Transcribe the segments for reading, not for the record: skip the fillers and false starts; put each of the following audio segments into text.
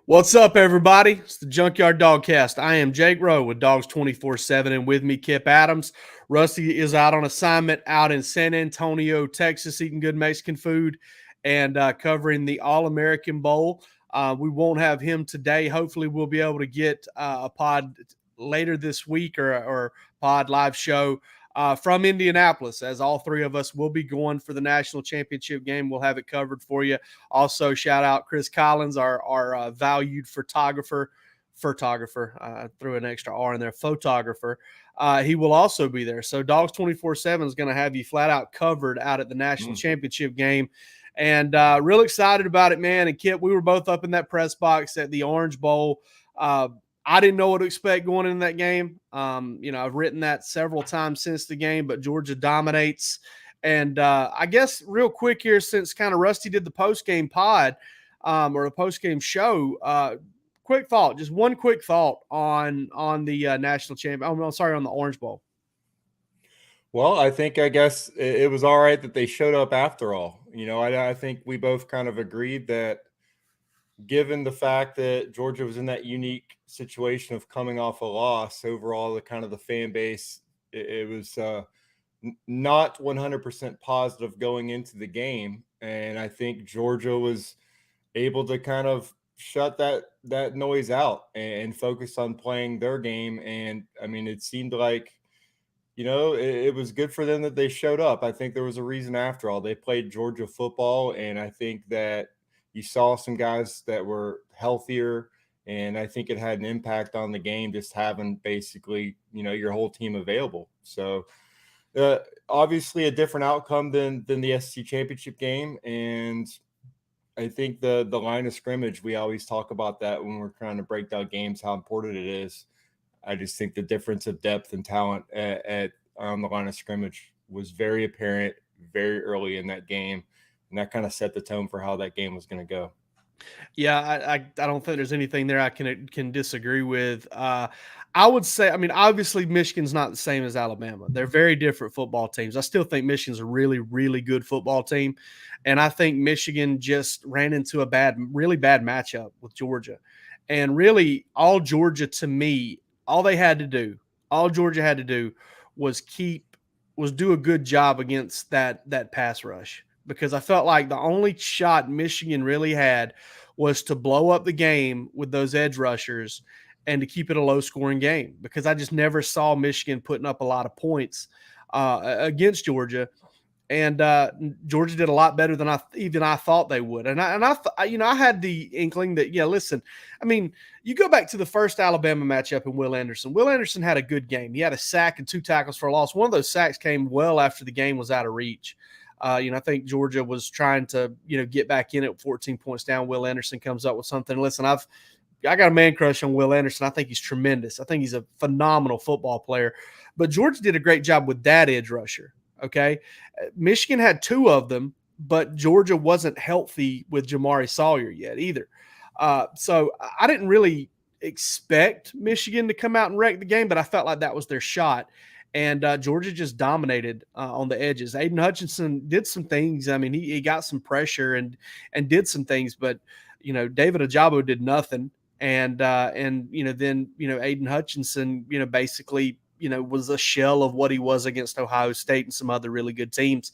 What's up, everybody? It's the Junkyard Dawgcast. I am Jake Rowe with Dogs 24/7, and with me, Kipp Adams. Rusty is out on assignment out in San Antonio, Texas, eating good Mexican food and covering the All-American Bowl. We won't have him today. Hopefully, we'll be able to get a pod later this week or pod live show from Indianapolis, as all three of us will be going for the national championship game. We'll have it covered for you. Also, shout out Chris Collins, our valued photographer. Threw an extra R in there. Photographer. He will also be there. So Dogs 24/7 is going to have you flat out covered out at the national championship game. And real excited about it, man. And Kipp, we were both up in that press box at the Orange Bowl. I didn't know what to expect going into that game. I've written that several times since the game, but Georgia dominates. And I guess real quick here, since kind of Rusty did the post-game pod or the post-game show, quick thought, just one quick thought on the national champion. On the Orange Bowl. Well, I guess it was all right that they showed up after all. I think we both kind of agreed that given the fact that Georgia was in that unique situation of coming off a loss, overall, the fan base, it was not 100% positive going into the game. And I think Georgia was able to kind of shut that noise out and focus on playing their game. And I mean, it seemed like, it was good for them that they showed up. I think there was a reason after all. They played Georgia football, and I think that you saw some guys that were healthier, and I think it had an impact on the game just having basically, your whole team available. So obviously a different outcome than the SEC championship game. And I think the line of scrimmage, we always talk about that when we're trying to break down games, how important it is. I just think the difference of depth and talent on the line of scrimmage was very apparent very early in that game. And that kind of set the tone for how that game was going to go. Yeah, I don't think there's anything there I can disagree with. I would say, obviously Michigan's not the same as Alabama. They're very different football teams. I still think Michigan's a really, really good football team. And I think Michigan just ran into a really bad matchup with Georgia. And really all Georgia had to do was do a good job against that pass rush. Because I felt like the only shot Michigan really had was to blow up the game with those edge rushers and to keep it a low-scoring game, because I just never saw Michigan putting up a lot of points against Georgia. And Georgia did a lot better than I thought they would. And I had the inkling that, you go back to the first Alabama matchup in Will Anderson. Will Anderson had a good game. He had a sack and 2 tackles for a loss. One of those sacks came well after the game was out of reach. I think Georgia was trying to, get back in it 14 points down. Will Anderson comes up with something. Listen, I got a man crush on Will Anderson. I think he's tremendous. I think he's a phenomenal football player. But Georgia did a great job with that edge rusher. Okay. Michigan had 2 of them, but Georgia wasn't healthy with Jamari Sawyer yet either. So I didn't really expect Michigan to come out and wreck the game, but I felt like that was their shot. And Georgia just dominated on the edges. Aiden Hutchinson did some things. He got some pressure and did some things, but David Ojabo did nothing. And then Aiden Hutchinson, basically, was a shell of what he was against Ohio State and some other really good teams.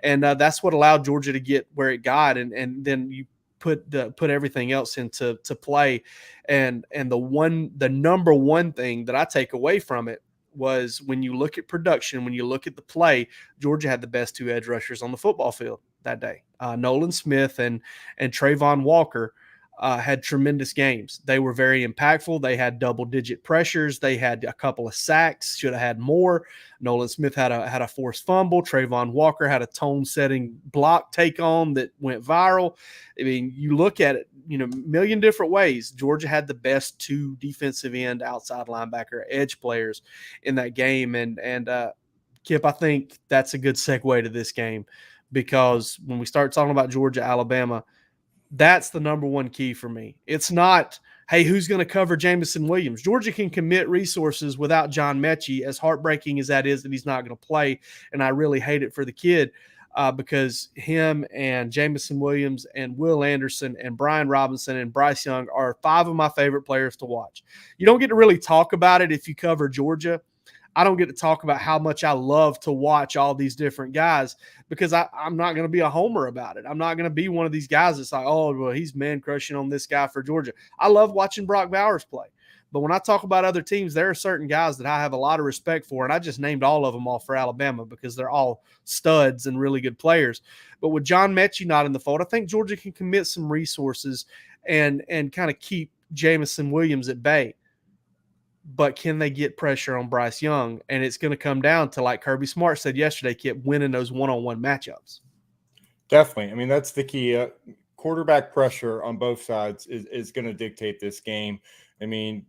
And that's what allowed Georgia to get where it got. And then you put everything else into play. And the number one thing that I take away from it was, when you look at production, when you look at the play, Georgia had the best 2 edge rushers on the football field that day. Nolan Smith and Trayvon Walker had tremendous games. They were very impactful. They had double-digit pressures. They had a couple of sacks. Should have had more. Nolan Smith had a forced fumble. Trayvon Walker had a tone-setting block take on that went viral. You look at it, a million different ways. Georgia had the best 2 defensive end, outside linebacker, edge players in that game. And Kipp, I think that's a good segue to this game, because when we start talking about Georgia, Alabama, that's the number one key for me. It's not, hey, who's going to cover Jameson Williams? Georgia can commit resources without John Mechie, as heartbreaking as that is that he's not going to play, and I really hate it for the kid. because him and Jamison Williams and Will Anderson and Brian Robinson and Bryce Young are 5 of my favorite players to watch. You don't get to really talk about it if you cover Georgia. I don't get to talk about how much I love to watch all these different guys because I'm not going to be a homer about it. I'm not going to be one of these guys that's like, oh, well, he's man crushing on this guy for Georgia. I love watching Brock Bowers play. But when I talk about other teams, there are certain guys that I have a lot of respect for, and I just named all of them off for Alabama because they're all studs and really good players. But with John Mechie not in the fold, I think Georgia can commit some resources and kind of keep Jamison Williams at bay. But can they get pressure on Bryce Young? And it's going to come down to, like Kirby Smart said yesterday, Kipp, winning those one-on-one matchups. Definitely. I mean, that's the key. Quarterback pressure on both sides is going to dictate this game. I mean,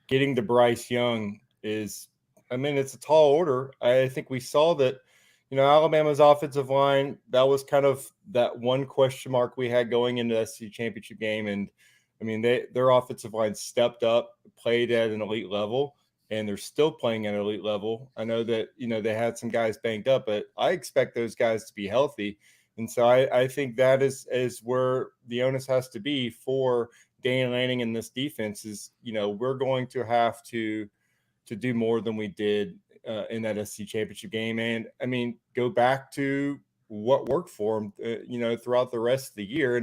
getting to Bryce Young it's a tall order. I think we saw that, Alabama's offensive line, that was kind of that one question mark we had going into the SEC championship game. And I mean, their offensive line stepped up, played at an elite level, and they're still playing at an elite level. I know that, they had some guys banged up, but I expect those guys to be healthy. And so I think that is where the onus has to be for Dan Lanning and this defense is, we're going to have to do more than we did in that SEC championship game. And I mean, go back to what worked for them, throughout the rest of the year.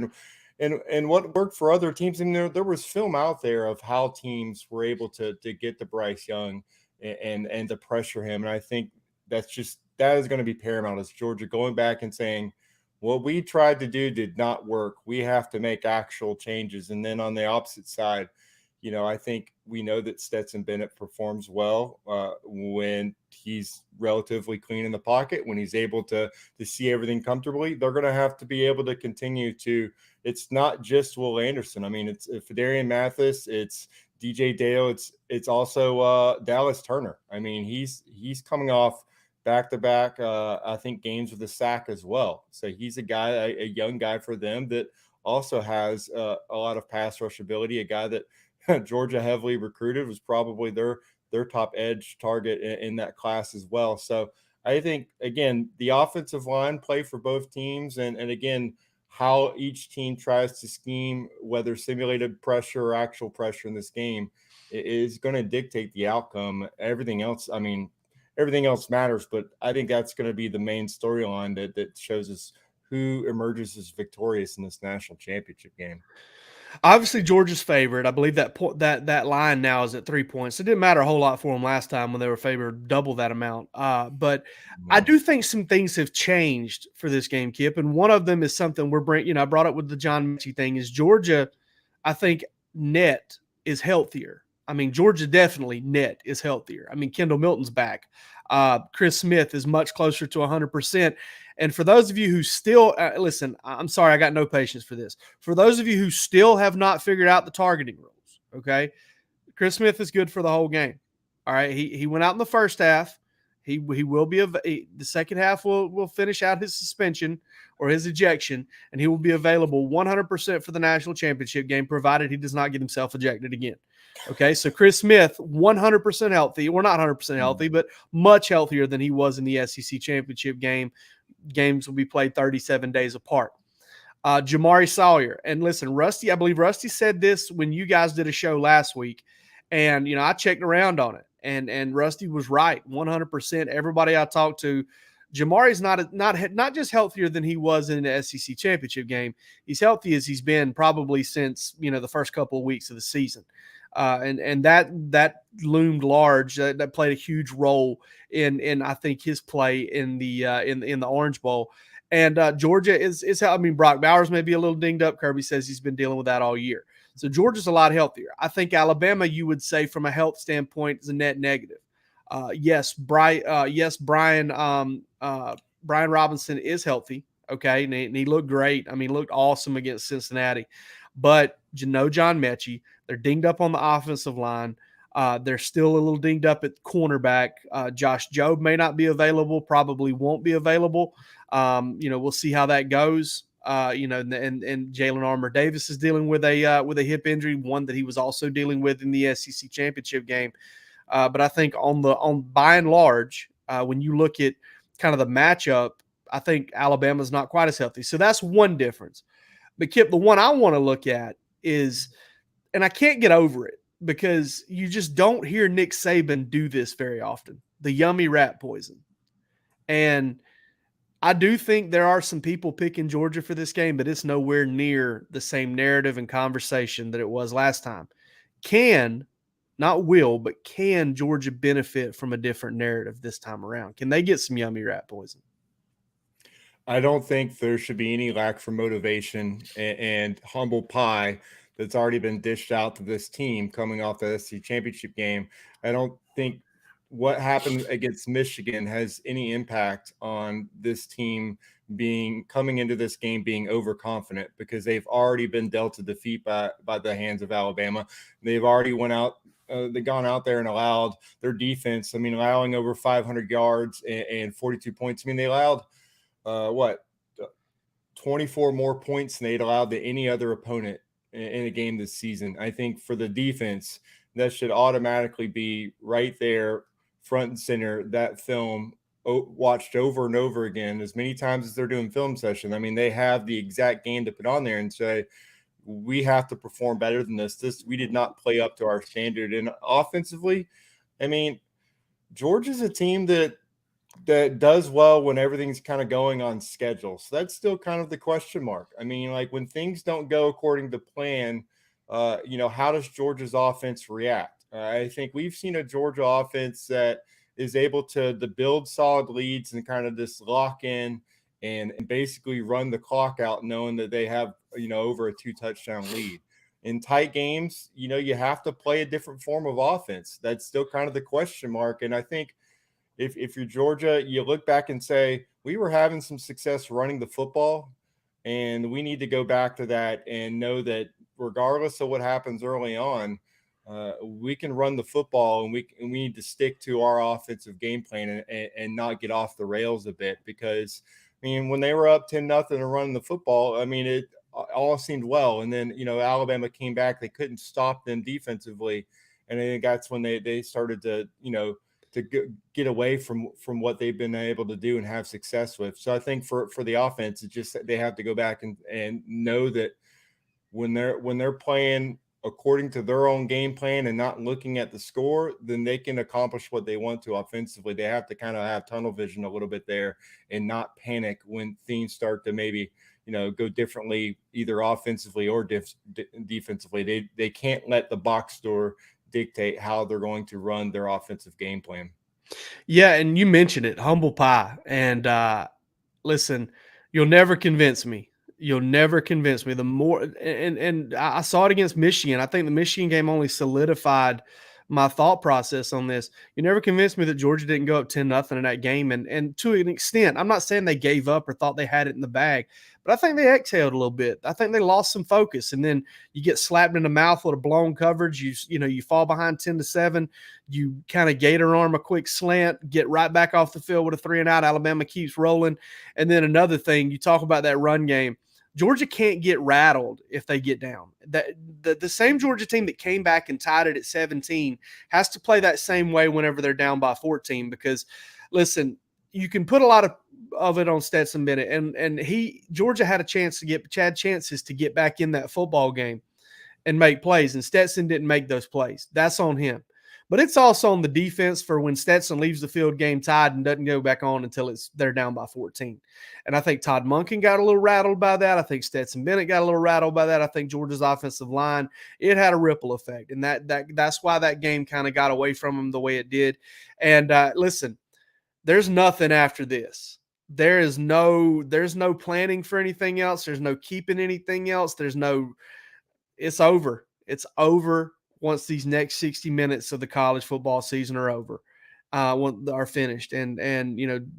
And what worked for other teams. And there was film out there of how teams were able to get to Bryce Young and to pressure him. And I think that is going to be paramount as Georgia going back and saying, what we tried to do did not work. We have to make actual changes. And then on the opposite side, I think we know that Stetson Bennett performs well when he's relatively clean in the pocket, when he's able to see everything comfortably. They're going to have to be able to continue to. It's not just Will Anderson. I mean, it's Fedarian Mathis, it's DJ Dale, it's also Dallas Turner. I mean, he's coming off back-to-back, I think, games with a sack as well. So he's a young guy for them that also has a lot of pass rush ability, a guy that Georgia heavily recruited, was probably their top edge target in that class as well. So I think, again, the offensive line play for both teams and again, how each team tries to scheme, whether simulated pressure or actual pressure in this game, is going to dictate the outcome. Everything else matters, but I think that's going to be the main storyline that shows us who emerges as victorious in this national championship game. Obviously, Georgia's favorite. I believe that line now is at 3 points. It didn't matter a whole lot for them last time when they were favored double that amount. But I do think some things have changed for this game, Kipp, and one of them is something we're bringing. I brought up with the John Mechie thing. Is Georgia? I think net is healthier. I mean, Georgia definitely net is healthier. I mean, Kendall Milton's back. Chris Smith is much closer to 100%. And for those of you who still listen, I'm sorry, I got no patience for this. For those of you who still have not figured out the targeting rules, okay, Chris Smith is good for the whole game. All right, he went out in the first half. He will be the second half will finish out his suspension or his ejection, and he will be available 100% for the national championship game, provided he does not get himself ejected again. Okay, so Chris Smith, 100% healthy. We're not 100% healthy, but much healthier than he was in the SEC championship game. Games will be played 37 days apart. Jamari Sawyer. And listen, Rusty, I believe Rusty said this when you guys did a show last week. And, I checked around on it. And Rusty was right, 100%. Everybody I talked to, Jamari's not just healthier than he was in the SEC championship game. He's healthy as he's been probably since, the first couple of weeks of the season. And that loomed large. That played a huge role in I think his play in the Orange Bowl. And Georgia is Brock Bowers may be a little dinged up. Kirby says he's been dealing with that all year. So Georgia's a lot healthier. I think Alabama, you would say from a health standpoint, is a net negative. Brian Robinson is healthy. Okay, and he looked great. I mean, looked awesome against Cincinnati. But no John Mechie. They're dinged up on the offensive line. They're still a little dinged up at cornerback. Josh Jobe may not be available, probably won't be available. We'll see how that goes. And Jalen Armour Davis is dealing with a hip injury, one that he was also dealing with in the SEC championship game. But I think on by and large, when you look at kind of the matchup, I think Alabama's not quite as healthy. So that's one difference. But Kipp, the one I want to look at is, and I can't get over it because you just don't hear Nick Saban do this very often, the yummy rat poison. And I do think there are some people picking Georgia for this game, but it's nowhere near the same narrative and conversation that it was last time. Not will, but can Georgia benefit from a different narrative this time around? Can they get some yummy rat poison? I don't think there should be any lack for motivation and humble pie that's already been dished out to this team coming off the SEC championship game. I don't think what happened against Michigan has any impact on this team coming into this game being overconfident, because they've already been dealt a defeat by the hands of Alabama. They've already they've gone out there and allowed their defense, allowing over 500 yards and 42 points. They allowed 24 more points than they'd allowed to any other opponent in a game this season. I think for the defense, that should automatically be right there, front and center, that film watched over and over again as many times as they're doing film session. They have the exact game to put on there and say, we have to perform better than this. We did not play up to our standard. And offensively, Georgia's a team that does well when everything's kind of going on schedule. So that's still kind of the question mark. When things don't go according to plan, how does Georgia's offense react? I think we've seen a Georgia offense that is able to build solid leads and kind of just lock in and basically run the clock out, knowing that they have, over a 2-touchdown lead. In tight games, you have to play a different form of offense. That's still kind of the question mark. And I think if you're Georgia, you look back and say, we were having some success running the football, and we need to go back to that and know that regardless of what happens early on, we can run the football, and we need to stick to our offensive game plan and not get off the rails a bit. Because, when they were up 10-0 and running the football, it all seemed well. And then, Alabama came back. They couldn't stop them defensively. And I think that's when they started to get away from what they've been able to do and have success with. So I think for the offense, it's just that they have to go back and know that when they're playing according to their own game plan and not looking at the score, then they can accomplish what they want to offensively. They have to kind of have tunnel vision a little bit there and not panic when things start to maybe, go differently, either offensively or defensively. They can't let the box score dictate how they're going to run their offensive game plan. Yeah, and you mentioned it, humble pie. And listen, you'll never convince me. You'll never convince me. The more, and I saw it against Michigan. I think the Michigan game only solidified my thought process on this. You never convinced me that Georgia didn't go up 10-0 in that game. And to an extent, I'm not saying they gave up or thought they had it in the bag, but I think they exhaled a little bit. I think they lost some focus. And then you get slapped in the mouth with a blown coverage. You fall behind 10-7. You kind of gator arm a quick slant, get right back off the field with a 3-and-out. Alabama keeps rolling. And then another thing, you talk about that run game. Georgia can't get rattled if they get down. The same Georgia team that came back and tied it at 17 has to play that same way whenever they're down by 14, because, listen, you can put a lot of it on Stetson Bennett, and Georgia had chances to get back in that football game and make plays, and Stetson didn't make those plays. That's on him. But it's also on the defense for when Stetson leaves the field game tied and doesn't go back on until they're down by 14. And I think Todd Monken got a little rattled by that. I think Stetson Bennett got a little rattled by that. I think Georgia's offensive line, it had a ripple effect. And that's why that game kind of got away from them the way it did. And listen, there's nothing after this. There's no planning for anything else. There's no keeping anything else. It's over. It's over. Once these next 60 minutes of the college football season are over, are finished. And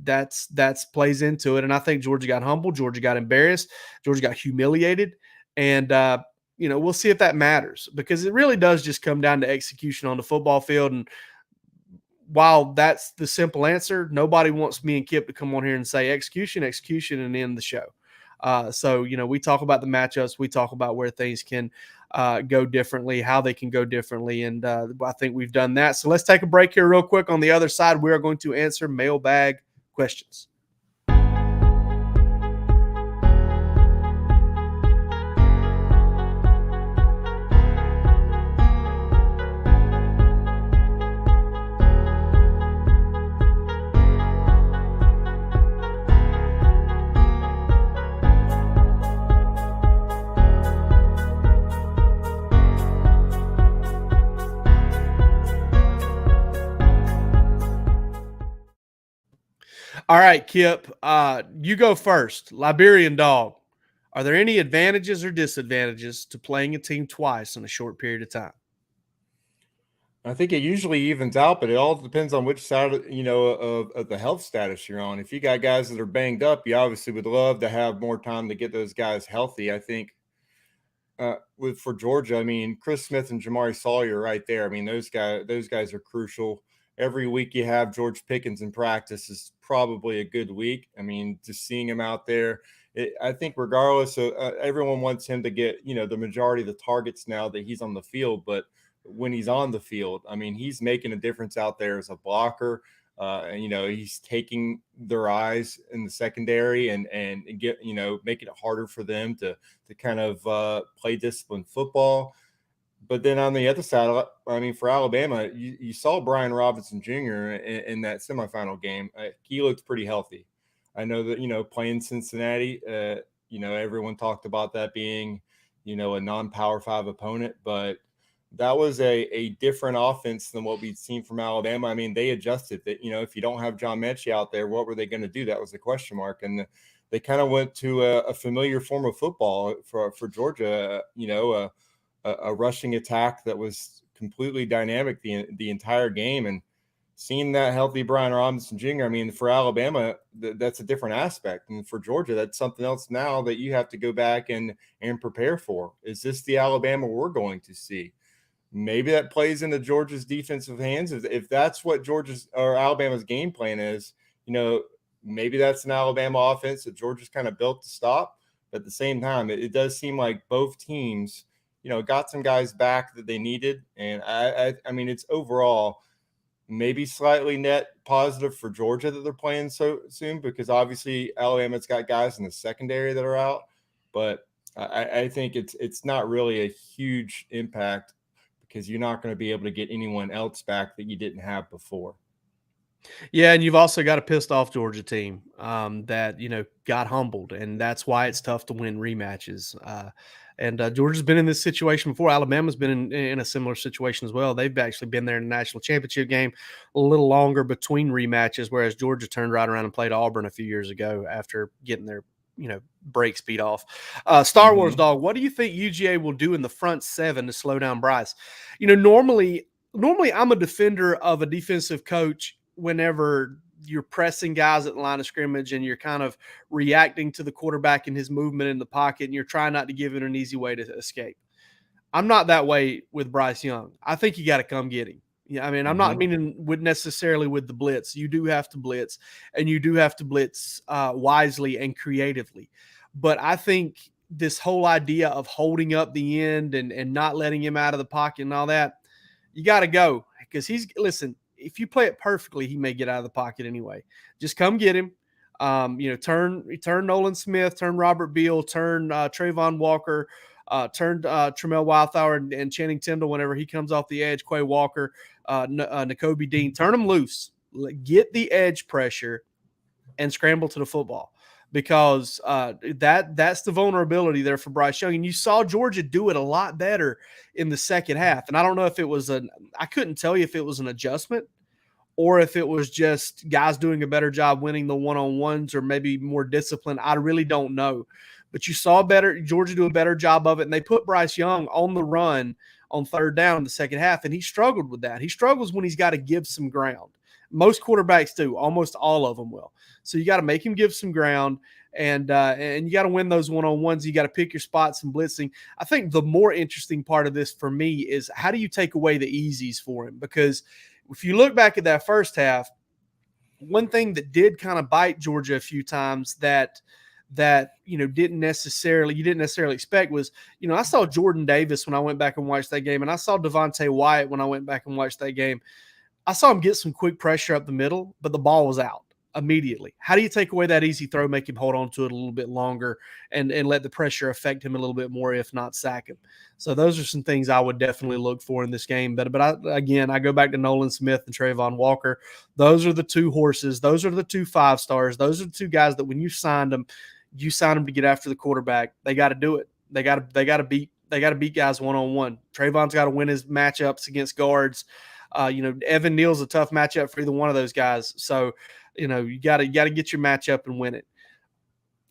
that's plays into it. And I think Georgia got humbled. Georgia got embarrassed. Georgia got humiliated. And, we'll see if that matters, because it really does just come down to execution on the football field. And while that's the simple answer, nobody wants me and Kipp to come on here and say execution, and end the show. So, we talk about the matchups. We talk about where things can go differently, how they can go differently. And I think we've done that. So let's take a break here real quick. On the other side, we are going to answer mailbag questions. All right, Kipp, you go first. Liberian Dog. Are there any advantages or disadvantages to playing a team twice in a short period of time? I think it usually evens out, but it all depends on which side of the health status you're on. If you got guys that are banged up, you obviously would love to have more time to get those guys healthy. I think for Georgia, I mean, Chris Smith and Jamari Sawyer right there. I mean, those guys are crucial. Every week you have George Pickens in practice is probably a good week. I mean, just seeing him out there, I think regardless of everyone wants him to get the majority of the targets now that he's on the field, but when he's on the field, I mean, he's making a difference out there as a blocker. And he's taking their eyes in the secondary and get making it harder for them to kind of play disciplined football. But then on the other side, I mean, for Alabama, you saw Brian Robinson Jr. in that semifinal game. He looked pretty healthy. I know that playing Cincinnati, everyone talked about that being a non-Power 5 opponent, but that was a different offense than what we'd seen from Alabama. I mean, they adjusted that, if you don't have John Mechie out there, what were they going to do? That was the question mark. And they kind of went to a familiar form of football for Georgia, a rushing attack that was completely dynamic the entire game. And seeing that healthy Brian Robinson Jr., I mean, for Alabama, that's a different aspect. And for Georgia, that's something else now that you have to go back and prepare for. Is this the Alabama we're going to see? Maybe that plays into Georgia's defensive hands. If that's what Georgia's or Alabama's game plan is, maybe that's an Alabama offense that Georgia's kind of built to stop. But at the same time, it does seem like both teams, got some guys back that they needed. And I mean, it's overall maybe slightly net positive for Georgia that they're playing so soon, because obviously Alabama's got guys in the secondary that are out. But I think it's not really a huge impact, because you're not going to be able to get anyone else back that you didn't have before. Yeah, and you've also got a pissed off Georgia team that got humbled, and that's why it's tough to win rematches. And Georgia's been in this situation before. Alabama's been in a similar situation as well. They've actually been there in the national championship game a little longer between rematches, whereas Georgia turned right around and played Auburn a few years ago after getting their break speed off. Star Wars Dog, what do you think UGA will do in the front seven to slow down Bryce? Normally I'm a defender of a defensive coach whenever you're pressing guys at the line of scrimmage and you're kind of reacting to the quarterback and his movement in the pocket, and you're trying not to give it an easy way to escape. I'm not that way with Bryce Young. I think you got to come get him. Yeah, I mean, I'm not meaning necessarily with the blitz. You do have to blitz, and you do have to blitz wisely and creatively. But I think this whole idea of holding up the end and not letting him out of the pocket and all that, you got to go, because listen, if you play it perfectly, he may get out of the pocket anyway. Just come get him. Turn Nolan Smith, turn Robert Beal, turn Trayvon Walker, turned Tramel Wildflower and Channing Tindall whenever he comes off the edge, Quay Walker, N'Kobe Dean. Turn them loose. Get the edge pressure and scramble to the football, because that's the vulnerability there for Bryce Young. And you saw Georgia do it a lot better in the second half. And I don't know if it was I couldn't tell you if it was an adjustment or if it was just guys doing a better job winning the one-on-ones or maybe more discipline. I really don't know. But you saw Georgia do a better job of it, and they put Bryce Young on the run on third down in the second half, and he struggled with that. He struggles when he's got to give some ground. Most quarterbacks do. Almost all of them will. So you got to make him give some ground, and you got to win those one-on-ones. You got to pick your spots and blitzing. I think the more interesting part of this for me is, how do you take away the easies for him? Because if you look back at that first half, one thing that did kind of bite Georgia a few times that you didn't necessarily expect was, I saw Jordan Davis when I went back and watched that game, and I saw Devontae Wyatt when I went back and watched that game. I saw him get some quick pressure up the middle, but the ball was out immediately. How do you take away that easy throw, make him hold on to it a little bit longer, and let the pressure affect him a little bit more, if not sack him? So those are some things I would definitely look for in this game. But I go back to Nolan Smith and Trayvon Walker. Those are the two horses. Those are the two 5-stars. Those are the two guys that when you signed them to get after the quarterback. They got to do it. They got to beat guys one-on-one. Trayvon's got to win his matchups against guards. Evan Neal's a tough matchup for either one of those guys. So You got to get your matchup and win it.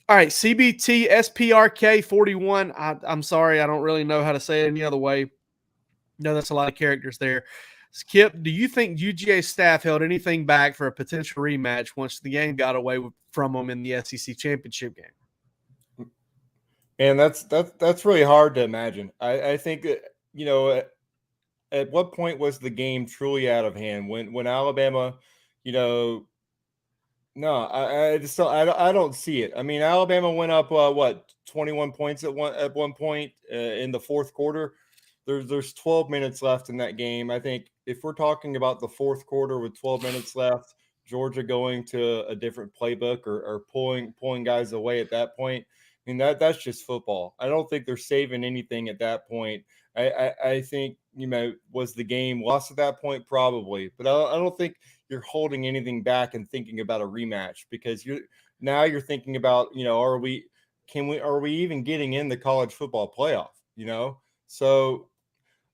All right, CBT SPRK 41. I'm sorry, I don't really know how to say it any other way. No, that's a lot of characters there. Kipp, do you think UGA staff held anything back for a potential rematch once the game got away from them in the SEC championship game? And that's really hard to imagine. I think that, at what point was the game truly out of hand? When Alabama, no, I just I don't see it. I mean, Alabama went up 21 points at one point in the fourth quarter. There's 12 minutes left in that game. I think if we're talking about the fourth quarter with 12 minutes left, Georgia going to a different playbook or pulling guys away at that point, I mean that's just football. I don't think they're saving anything at that point. I think was the game lost at that point probably, but I don't think you're holding anything back and thinking about a rematch because you're thinking about are we even getting in the college football playoff? So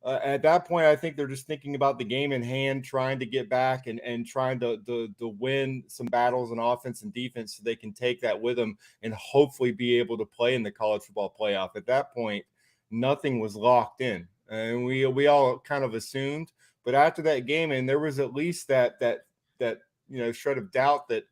at that point, I think they're just thinking about the game in hand, trying to get back and trying to win some battles on offense and defense so they can take that with them and hopefully be able to play in the college football playoff. At that point, nothing was locked in. And we all kind of assumed. But after that game, and there was at least that shred of doubt that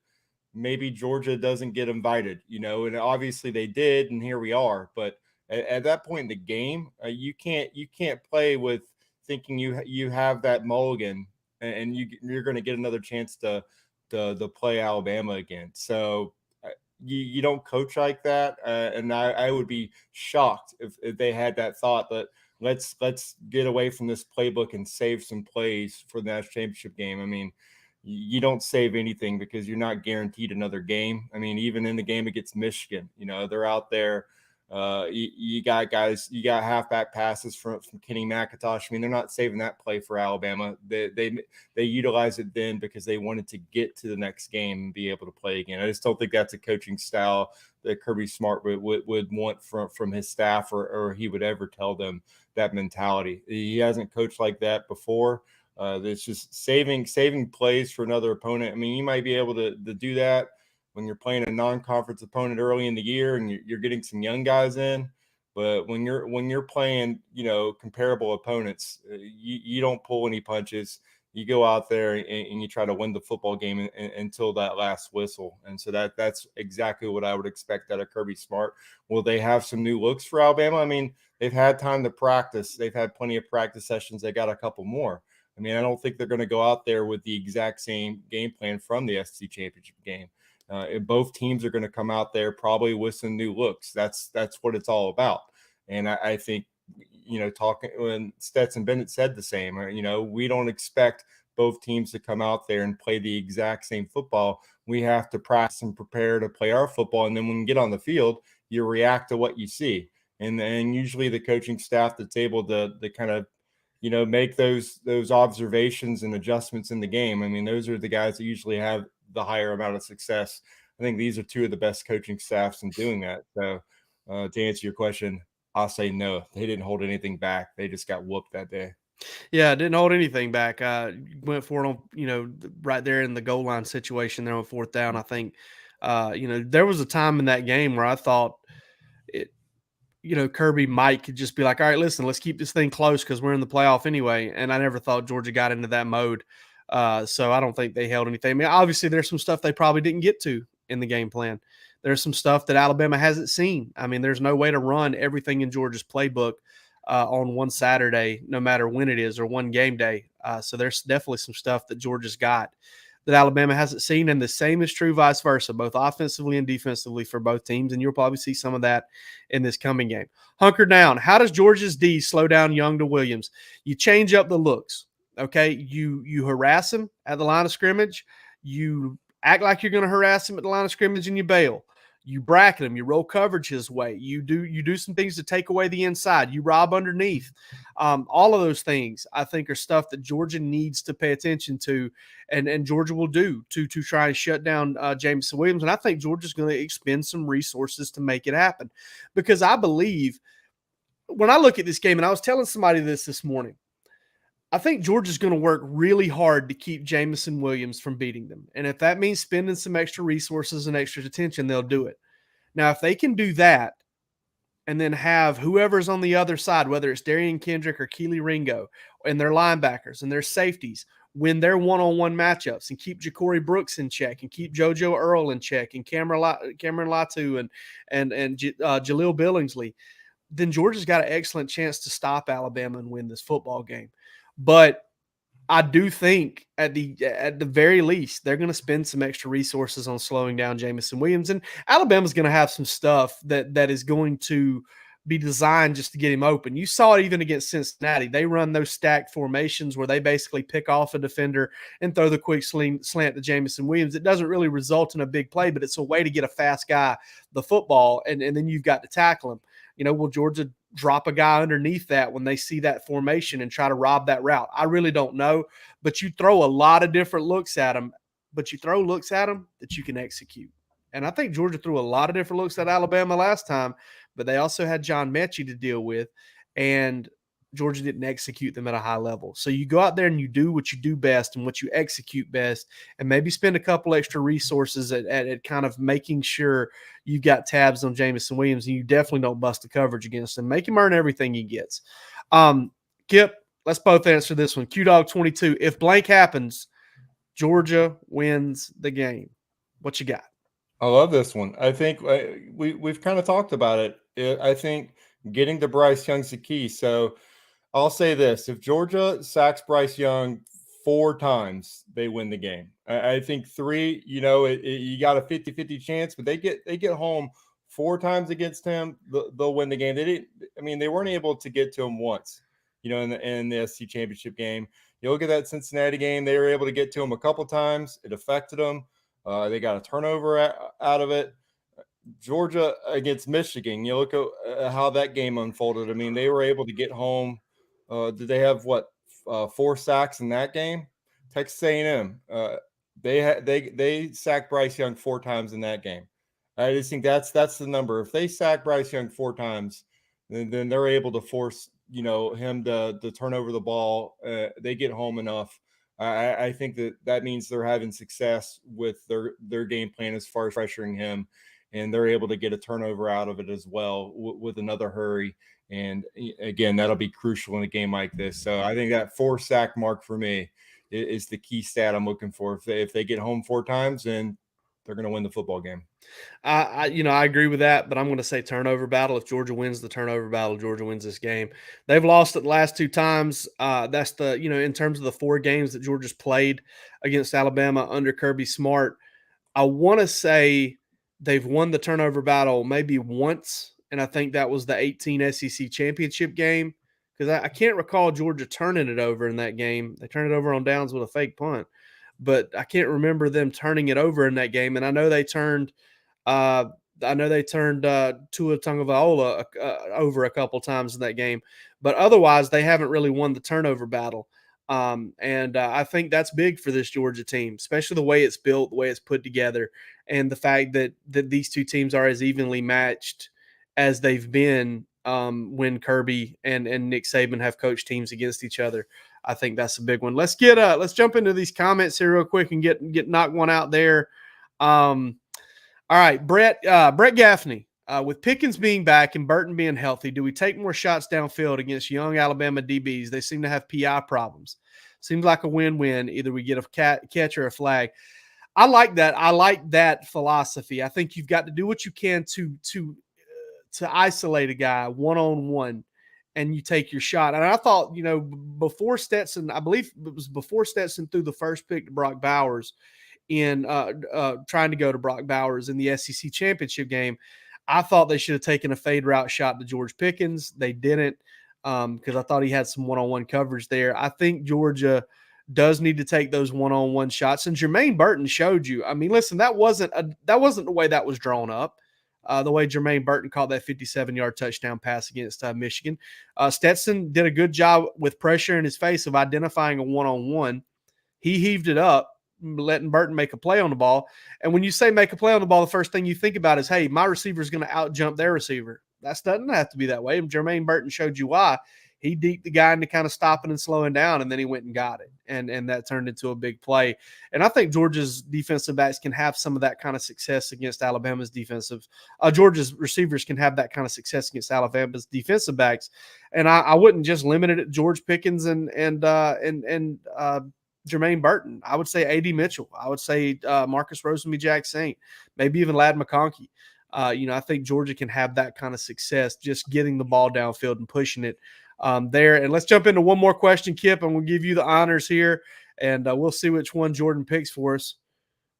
maybe Georgia doesn't get invited, and obviously they did, and here we are. But at that point in the game, you can't play with thinking you have that mulligan and you're going to get another chance to play Alabama again. So you don't coach like that, and I would be shocked if they had that thought that let's get away from this playbook and save some plays for the national championship game. I mean, you don't save anything because you're not guaranteed another game. I mean, even in the game against Michigan, they're out there. You got guys, you got halfback passes from Kenny McIntosh. I mean, they're not saving that play for Alabama. They utilize it then because they wanted to get to the next game and be able to play again. I just don't think that's a coaching style that Kirby Smart would want from his staff or he would ever tell them that mentality. He hasn't coached like that before. It's just saving plays for another opponent. I mean, you might be able to do that when you're playing a non-conference opponent early in the year and you're getting some young guys in, but when you're playing, comparable opponents, you don't pull any punches. You go out there and you try to win the football game until that last whistle. And so that's exactly what I would expect out of Kirby Smart. Will they have some new looks for Alabama? I mean, they've had time to practice. They've had plenty of practice sessions. They got a couple more. I mean, I don't think they're going to go out there with the exact same game plan from the SEC championship game. Both teams are going to come out there probably with some new looks. That's what it's all about. And I think, talking when Stetson Bennett said the same, we don't expect both teams to come out there and play the exact same football. We have to practice and prepare to play our football. And then when you get on the field, you react to what you see. And then usually the coaching staff that's able to kind of, make those observations and adjustments in the game. I mean, those are the guys that usually have the higher amount of success. I think these are two of the best coaching staffs in doing that. So to answer your question, I'll say no. They didn't hold anything back. They just got whooped that day. Yeah, didn't hold anything back. Went for it on, right there in the goal line situation there on fourth down. I think, there was a time in that game where I thought Kirby might could just be like, all right, listen, let's keep this thing close because we're in the playoff anyway. And I never thought Georgia got into that mode. So I don't think they held anything. I mean, obviously there's some stuff they probably didn't get to in the game plan. There's some stuff that Alabama hasn't seen. I mean, there's no way to run everything in Georgia's playbook on one Saturday, no matter when it is, or one game day. So there's definitely some stuff that Georgia's got that Alabama hasn't seen. And the same is true vice versa, both offensively and defensively for both teams. And you'll probably see some of that in this coming game. Hunker down. How does Georgia's D slow down Young to Williams? You change up the looks. Okay, you harass him at the line of scrimmage. You act like you're going to harass him at the line of scrimmage, and you bail. You bracket him. You roll coverage his way. You do some things to take away the inside. You rob underneath. All of those things, I think, are stuff that Georgia needs to pay attention to, and Georgia will do to try and shut down Jameson Williams. And I think Georgia's going to expend some resources to make it happen, because I believe when I look at this game, and I was telling somebody this morning, I think Georgia's going to work really hard to keep Jamison Williams from beating them. And if that means spending some extra resources and extra attention, they'll do it. Now, if they can do that and then have whoever's on the other side, whether it's Darian Kendrick or Keely Ringo, and their linebackers and their safeties, win their one-on-one matchups and keep Ja'Cory Brooks in check and keep JoJo Earl in check and Cameron Latu and Jaleel Billingsley, then Georgia's got an excellent chance to stop Alabama and win this football game. But I do think at the very least they're going to spend some extra resources on slowing down Jamison Williams, and Alabama's going to have some stuff that is going to be designed just to get him open. You saw it even against Cincinnati. They run those stacked formations where they basically pick off a defender and throw the quick slant to Jamison Williams. It doesn't really result in a big play, but it's a way to get a fast guy the football, and then you've got to tackle him. Will Georgia drop a guy underneath that when they see that formation and try to rob that route? I really don't know, but you throw a lot of different looks at them, but you throw looks at them that you can execute. And I think Georgia threw a lot of different looks at Alabama last time, but they also had John Mechie to deal with, and Georgia didn't execute them at a high level. So you go out there and you do what you do best and what you execute best, and maybe spend a couple extra resources at kind of making sure you've got tabs on Jamison Williams, and you definitely don't bust the coverage against him. Make him earn everything he gets. Kipp, let's both answer this one. QDawg22, if blank happens, Georgia wins the game. What you got? I love this one. I think we've kind of talked about it. I think getting to Bryce Young's the key. So I'll say this: if Georgia sacks Bryce Young 4 times, they win the game. I think 3, you got a 50-50 chance, but they get home 4 times against him, they'll win the game. They weren't able to get to him once, in the SC championship game. You look at that Cincinnati game, they were able to get to him a couple times. It affected them. They got a turnover out of it. Georgia against Michigan, you look at how that game unfolded. They were able to get home. Did they have 4 sacks in that game? Texas A&M, they sacked Bryce Young 4 times in that game. I just think that's the number. If they sack Bryce Young 4 times, then they're able to force him to turn over the ball. They get home enough. I think that means they're having success with their game plan as far as pressuring him, and they're able to get a turnover out of it as well with another hurry. And again, that'll be crucial in a game like this. So I think that 4 sack mark for me is the key stat I'm looking for. If they get home 4 times, then they're going to win the football game. I agree with that, but I'm going to say turnover battle. If Georgia wins the turnover battle, Georgia wins this game. They've lost it the last 2 times. That's in terms of the 4 games that Georgia's played against Alabama under Kirby Smart, I want to say they've won the turnover battle maybe once, and I think that was the 18 SEC championship game, because I can't recall Georgia turning it over in that game. They turned it over on downs with a fake punt, but I can't remember them turning it over in that game. And I know they turned Tua Tagovailoa over a couple times in that game, but otherwise they haven't really won the turnover battle. And I think that's big for this Georgia team, especially the way it's built, the way it's put together, and the fact that these 2 teams are as evenly matched as they've been when Kirby and Nick Saban have coached teams against each other. I think that's a big one. Let's jump into these comments here real quick and get knock one out there. All right, Brett Gaffney. With Pickens being back and Burton being healthy, do we take more shots downfield against young Alabama DBs? They seem to have PI problems. Seems like a win-win. Either we get a catch or a flag. I like that. I like that philosophy. I think you've got to do what you can to isolate a guy one-on-one, and you take your shot. And I thought, before Stetson, I believe it was before Stetson threw the first pick to Brock Bowers in trying to go to Brock Bowers in the SEC championship game, I thought they should have taken a fade route shot to George Pickens. They didn't, because I thought he had some one-on-one coverage there. I think Georgia does need to take those one-on-one shots. And Jermaine Burton showed you. Listen, that wasn't the way that was drawn up. The way Jermaine Burton caught that 57-yard touchdown pass against Michigan. Stetson did a good job with pressure in his face of identifying a one-on-one. He heaved it up, letting Burton make a play on the ball. And when you say make a play on the ball, the first thing you think about is, hey, my receiver is going to out-jump their receiver. That doesn't have to be that way. And Jermaine Burton showed you why. he deked the guy into kind of stopping and slowing down, and then he went and got it, and that turned into a big play. And I think Georgia's defensive backs can have some of that kind of success against Alabama's Georgia's receivers can have that kind of success against Alabama's defensive backs. And I wouldn't just limit it at George Pickens and Jermaine Burton. I would say A.D. Mitchell. I would say Marcus Rosenby-Jack Saint, maybe even Ladd McConkey. I think Georgia can have that kind of success just getting the ball downfield and pushing it there. And let's jump into one more question, Kipp, and we'll give you the honors here, and we'll see which one Jordan picks for us.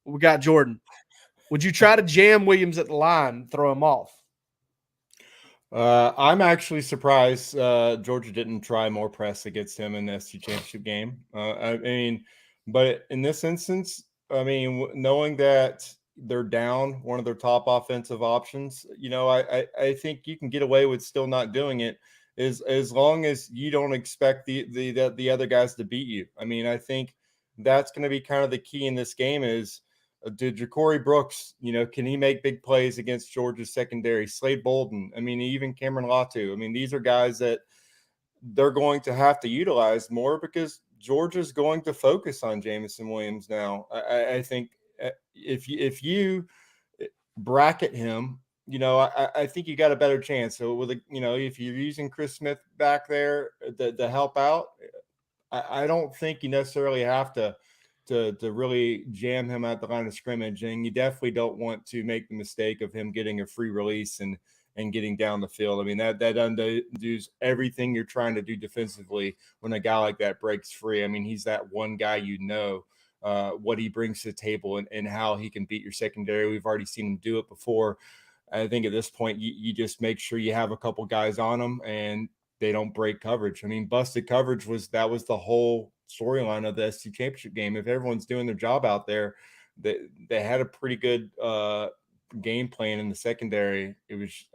We got Jordan. Would you try to jam Williams at the line and throw him off? I'm actually surprised Georgia didn't try more press against him in the SEC championship game. But in this instance, knowing that they're down one of their top offensive options, I think you can get away with still not doing it as long as you don't expect the other guys to beat you. I think that's going to be kind of the key in this game is, did Ja'Cory Brooks, can he make big plays against Georgia's secondary? Slade Bolden, even Cameron Latu. These are guys that they're going to have to utilize more because Georgia's going to focus on Jamison Williams now. I think if you bracket him, I think you got a better chance. So if you're using Chris Smith back there to help out, I don't think you necessarily have to really jam him at the line of scrimmage. And you definitely don't want to make the mistake of him getting a free release and getting down the field. That undoes everything you're trying to do defensively when a guy like that breaks free. He's that one guy, what he brings to the table and how he can beat your secondary. We've already seen him do it before. I think at this point, you just make sure you have a couple guys on him and they don't break coverage. Busted coverage was the whole storyline of the SEC championship game. If everyone's doing their job out there, they had a pretty good game plan in the secondary. It was,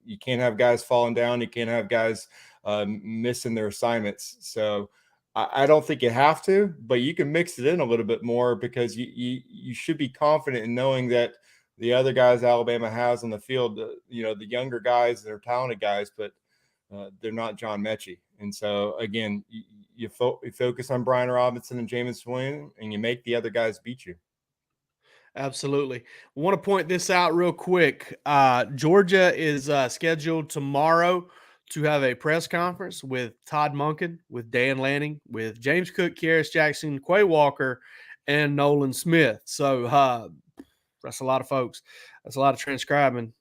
you can't have guys falling down. You can't have guys missing their assignments. So I don't think you have to, but you can mix it in a little bit more because you should be confident in knowing that the other guys Alabama has on the field, the younger guys, they're talented guys, but they're not John Mechie. And so, again, you focus on Brian Robinson and Jamison Williams, and you make the other guys beat you. Absolutely. I want to point this out real quick. Georgia is scheduled tomorrow to have a press conference with Todd Monken, with Dan Lanning, with James Cook, Kearis Jackson, Quay Walker, and Nolan Smith. So that's a lot of folks. That's a lot of transcribing.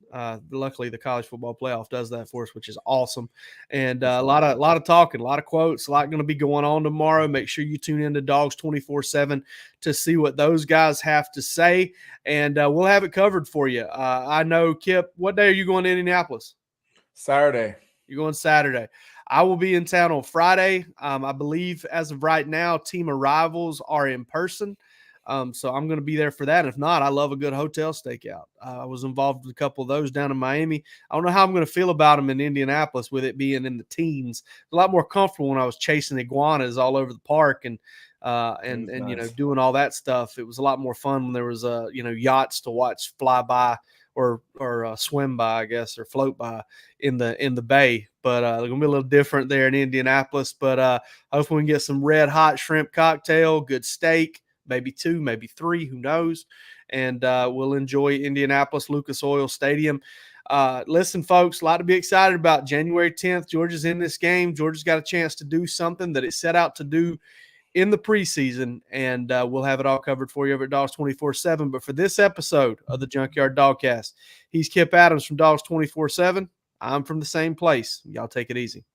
Luckily, the college football playoff does that for us, which is awesome. And a lot of talking, a lot of quotes, a lot going to be going on tomorrow. Make sure you tune into Dawgs 24/7 to see what those guys have to say, and we'll have it covered for you. I know, Kipp, what day are you going to Indianapolis? Saturday. You're going Saturday. I will be in town on Friday. I believe as of right now, team arrivals are in person. So I'm going to be there for that. If not, I love a good hotel stakeout. I was involved with a couple of those down in Miami. I don't know how I'm going to feel about them in Indianapolis with it being in the teens. A lot more comfortable when I was chasing iguanas all over the park and nice. Doing all that stuff. It was a lot more fun when there was yachts to watch fly by or swim by, I guess, or float by in the bay. But they're going to be a little different there in Indianapolis. But hopefully we can get some red hot shrimp cocktail, good steak. Maybe 2, maybe 3, who knows? And we'll enjoy Indianapolis Lucas Oil Stadium. Listen, folks, a lot to be excited about. January 10th, Georgia's in this game. Georgia's got a chance to do something that it set out to do in the preseason, and we'll have it all covered for you over at Dawgs 24/7. But for this episode of the Junkyard Dawgcast, he's Kipp Adams from Dawgs 24/7. I'm from the same place. Y'all take it easy.